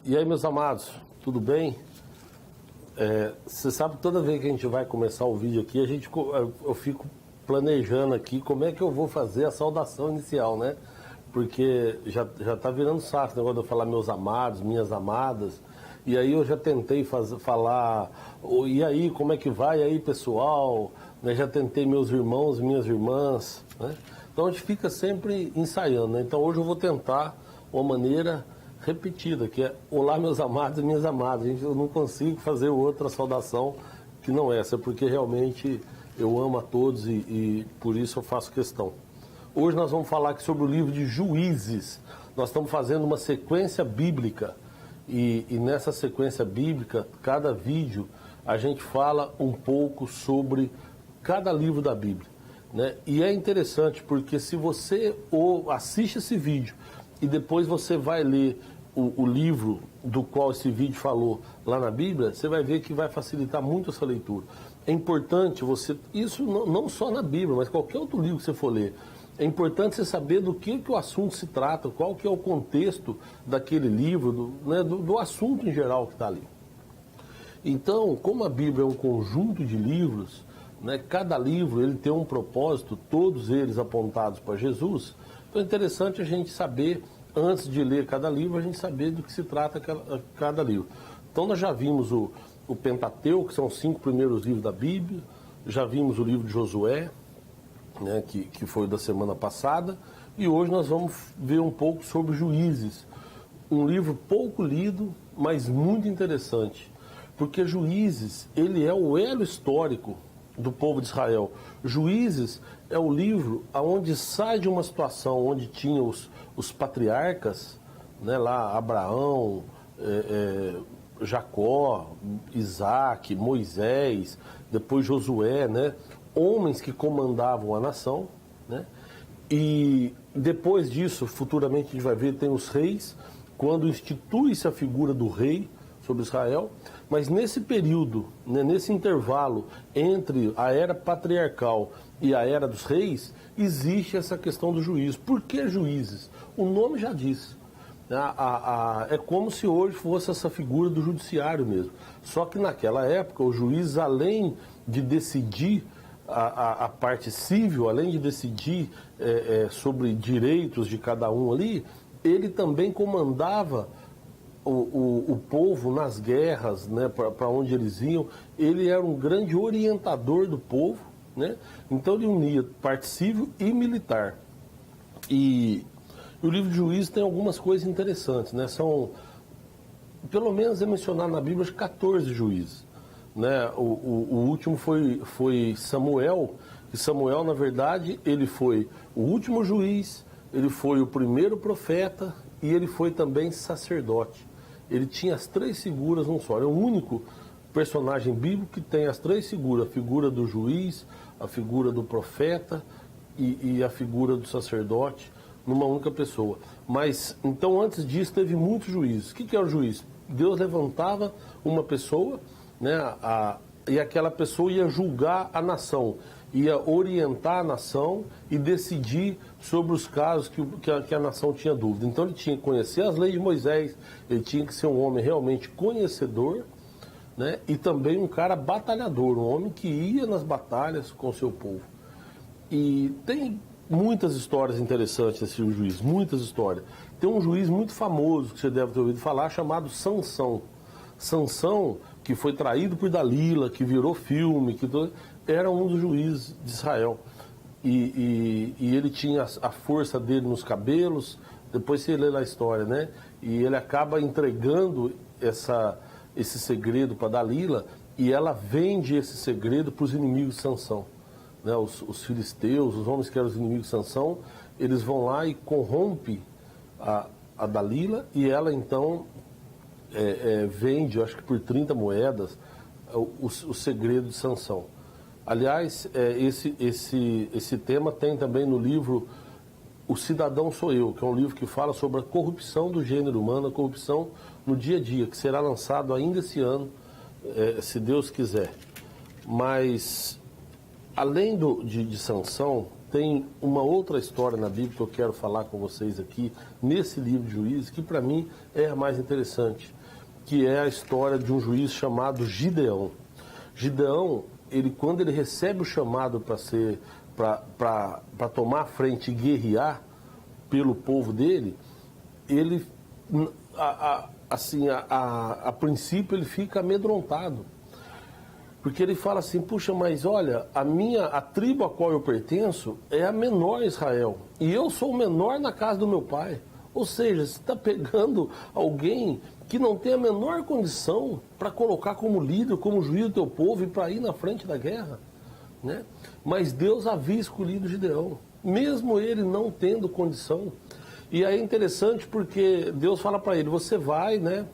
E aí, meus amados, tudo bem? Você sabe que toda vez que a gente vai começar o vídeo aqui, eu fico planejando aqui como é que eu vou fazer a saudação inicial, né? Porque já tá virando saco o negócio de eu falar meus amados, minhas amadas. E aí eu já tentei falar, e aí, como é que vai? E aí, pessoal? Né? Já tentei meus irmãos, minhas irmãs, né? Então a gente fica sempre ensaiando, né? Então hoje eu vou tentar uma maneira repetida, que é olá, meus amados e minhas amadas. Eu não consigo fazer outra saudação que não essa, porque realmente eu amo a todos e por isso eu faço questão. Hoje nós vamos falar aqui sobre o livro de Juízes. Nós estamos fazendo uma sequência bíblica e nessa sequência bíblica, cada vídeo, a gente fala um pouco sobre cada livro da Bíblia, né? E é interessante porque se você assiste esse vídeo e depois você vai ler o livro do qual esse vídeo falou lá na Bíblia, você vai ver que vai facilitar muito essa leitura. É importante você, isso não só na Bíblia, mas qualquer outro livro que você for ler, é importante você saber do que o assunto se trata, qual que é o contexto daquele livro, do assunto em geral que está ali. Então, como a Bíblia é um conjunto de livros, né, cada livro ele tem um propósito, todos eles apontados para Jesus, então é interessante a gente saber, antes de ler cada livro, a gente saber do que se trata cada livro. Então nós já vimos o Pentateuco, que são os 5 primeiros livros da Bíblia, já vimos o livro de Josué, né, que foi da semana passada, e hoje nós vamos ver um pouco sobre Juízes, um livro pouco lido, mas muito interessante, porque Juízes, ele é o elo histórico do povo de Israel. Juízes é o livro onde sai de uma situação onde tinha os patriarcas, né, lá Abraão, Jacó, Isaac, Moisés, depois Josué, né, homens que comandavam a nação, né, e depois disso, futuramente a gente vai ver, tem os reis, quando institui-se a figura do rei sobre Israel, mas nesse período, né, nesse intervalo entre a era patriarcal e a era dos reis, existe essa questão do juízo. Por que juízes? O nome já diz. É como se hoje fosse essa figura do judiciário mesmo. Só que naquela época, o juiz, além de decidir a parte civil, além de decidir sobre direitos de cada um ali, ele também comandava o povo nas guerras, né, para onde eles iam. Ele era um grande orientador do povo, né? Então ele unia parte civil e militar. E o livro de Juízes tem algumas coisas interessantes, né? São, pelo menos é mencionado na Bíblia, 14 juízes, né? O último foi Samuel, e Samuel, na verdade, ele foi o último juiz, ele foi o primeiro profeta e ele foi também sacerdote. Ele tinha as 3 figuras num só. É o único personagem bíblico que tem as 3 figuras: a figura do juiz, a figura do profeta e a figura do sacerdote numa única pessoa. Mas, então, antes disso, teve muitos juízes. O que era o juiz? Deus levantava uma pessoa, né, e aquela pessoa ia julgar a nação, ia orientar a nação e decidir sobre os casos que a nação tinha dúvida. Então ele tinha que conhecer as leis de Moisés, ele tinha que ser um homem realmente conhecedor, né, e também um cara batalhador, um homem que ia nas batalhas com o seu povo. E tem muitas histórias interessantes desse juiz, muitas histórias. Tem um juiz muito famoso que você deve ter ouvido falar, chamado Sansão. Sansão, que foi traído por Dalila, que virou filme, era um dos juízes de Israel. E ele tinha a força dele nos cabelos. Depois você lê lá a história, né? E ele acaba entregando esse segredo para Dalila, e ela vende esse segredo para os inimigos de Sansão, né? Os filisteus, os homens que eram os inimigos de Sansão, eles vão lá e corrompem a Dalila, e ela então vende, eu acho que por 30 moedas, o segredo de Sansão. Aliás, esse tema tem também no livro O Cidadão Sou Eu, que é um livro que fala sobre a corrupção do gênero humano, a corrupção no dia a dia, que será lançado ainda esse ano, se Deus quiser. Mas, além de Sansão, tem uma outra história na Bíblia que eu quero falar com vocês aqui, nesse livro de Juízes, que para mim é a mais interessante, que é a história de um juiz chamado Gideão. Gideão, quando ele recebe o chamado para tomar a frente e guerrear pelo povo dele, ele, a princípio, ele fica amedrontado. Porque ele fala assim, puxa, mas olha, a tribo a qual eu pertenço é a menor em Israel. E eu sou o menor na casa do meu pai. Ou seja, você está pegando alguém que não tem a menor condição para colocar como líder, como juiz do teu povo e para ir na frente da guerra. Né? Mas Deus havia escolhido Gideão, mesmo ele não tendo condição. E aí é interessante porque Deus fala para ele, você vai, né,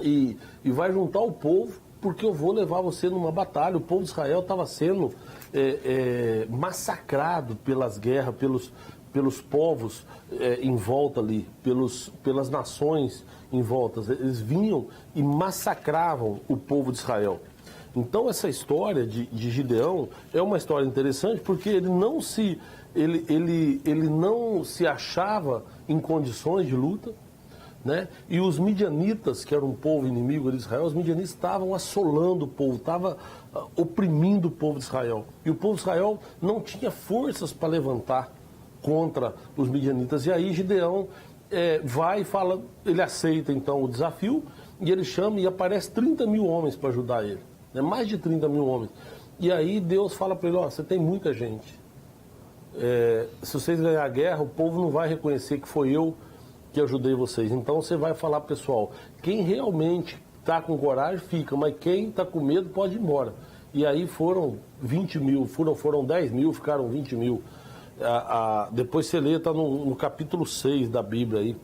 e vai juntar o povo, porque eu vou levar você numa batalha. O povo de Israel estava sendo massacrado pelas guerras, pelos povos em volta ali, pelas nações em volta. Eles vinham e massacravam o povo de Israel. Então essa história de Gideão é uma história interessante porque ele não se achava em condições de luta. Né? E os midianitas, que eram um povo inimigo de Israel, os midianitas estavam assolando o povo, estavam oprimindo o povo de Israel. E o povo de Israel não tinha forças para levantar contra os midianitas. E aí Gideão vai e fala, ele aceita então o desafio, e ele chama e aparece 30 mil homens para ajudar ele. Né? Mais de 30 mil homens. E aí Deus fala para ele, você tem muita gente. Se vocês ganharem a guerra, o povo não vai reconhecer que foi eu que ajudei vocês. Então você vai falar, pessoal, quem realmente está com coragem fica, mas quem está com medo pode ir embora. E aí foram 20 mil, foram 10 mil, ficaram 20 mil. Depois você lê, está no capítulo 6 da Bíblia aí.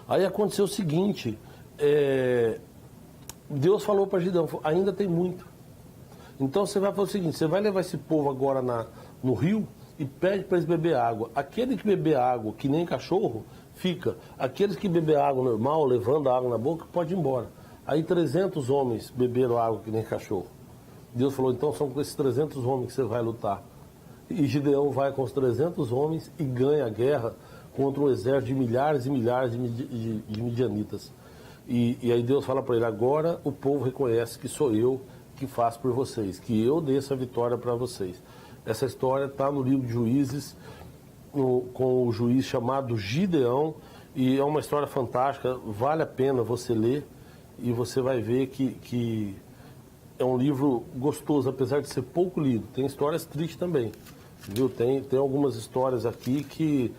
Aí aconteceu o seguinte, Deus falou para Gideão, ainda tem muito. Então você vai fazer o seguinte, você vai levar esse povo agora no rio e pede para eles beber água. Aquele que beber água, que nem cachorro, fica. Aqueles que beber água normal, levando a água na boca, pode ir embora. Aí 300 homens beberam água que nem cachorro. Deus falou, então são com esses 300 homens que você vai lutar. E Gideão vai com os 300 homens e ganha a guerra contra um exército de milhares e milhares de midianitas. E aí Deus fala para ele, agora o povo reconhece que sou eu que faço por vocês, que eu dei essa vitória para vocês. Essa história está no livro de Juízes, com o juiz chamado Gideão, e é uma história fantástica, vale a pena você ler, e você vai ver que é um livro gostoso, apesar de ser pouco lido. Tem histórias tristes também, viu? Tem algumas histórias aqui que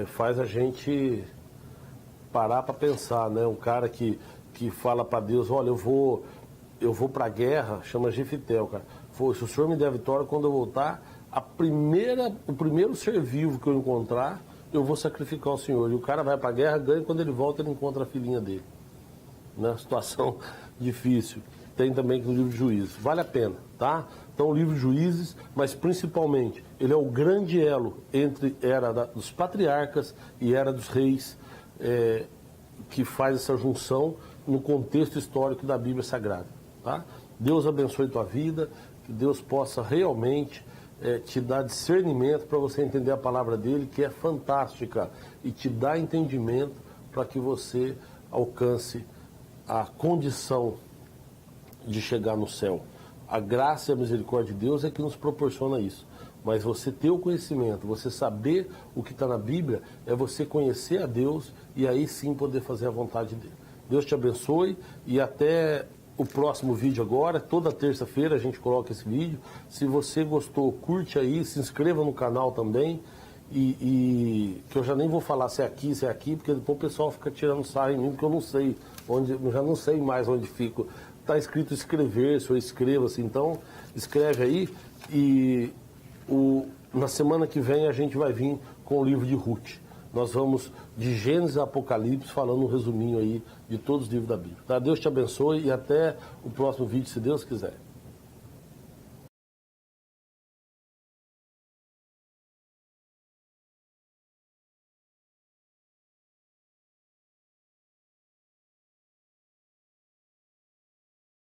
faz a gente parar para pensar, né? Um cara que fala para Deus, olha, eu vou para a guerra, chama Jefité, cara. Se o senhor me der a vitória, quando eu voltar, o primeiro ser vivo que eu encontrar, eu vou sacrificar o senhor. E o cara vai para a guerra, ganha, e quando ele volta, ele encontra a filhinha dele. Né? Situação difícil. Tem também no livro de Juízes. Vale a pena, tá? Então, o livro de Juízes, mas principalmente, ele é o grande elo entre era dos patriarcas e era dos reis, que faz essa junção no contexto histórico da Bíblia Sagrada, tá? Deus abençoe tua vida, que Deus possa realmente te dar discernimento para você entender a palavra dele, que é fantástica, e te dar entendimento para que você alcance a condição de chegar no céu. A graça e a misericórdia de Deus é que nos proporciona isso. Mas você ter o conhecimento, você saber o que está na Bíblia, é você conhecer a Deus e aí sim poder fazer a vontade dele. Deus te abençoe e até o próximo vídeo agora. Toda terça-feira a gente coloca esse vídeo. Se você gostou, curte aí, se inscreva no canal também. E que eu já nem vou falar se é aqui, porque depois o pessoal fica tirando sarro em mim, porque eu não sei eu já não sei mais onde fico. Está escrito inscrever-se ou inscreva-se, então escreve aí. E na semana que vem a gente vai vir com o livro de Ruth. Nós vamos de Gênesis a Apocalipse, falando um resuminho aí de todos os livros da Bíblia. Tá? Deus te abençoe e até o próximo vídeo, se Deus quiser.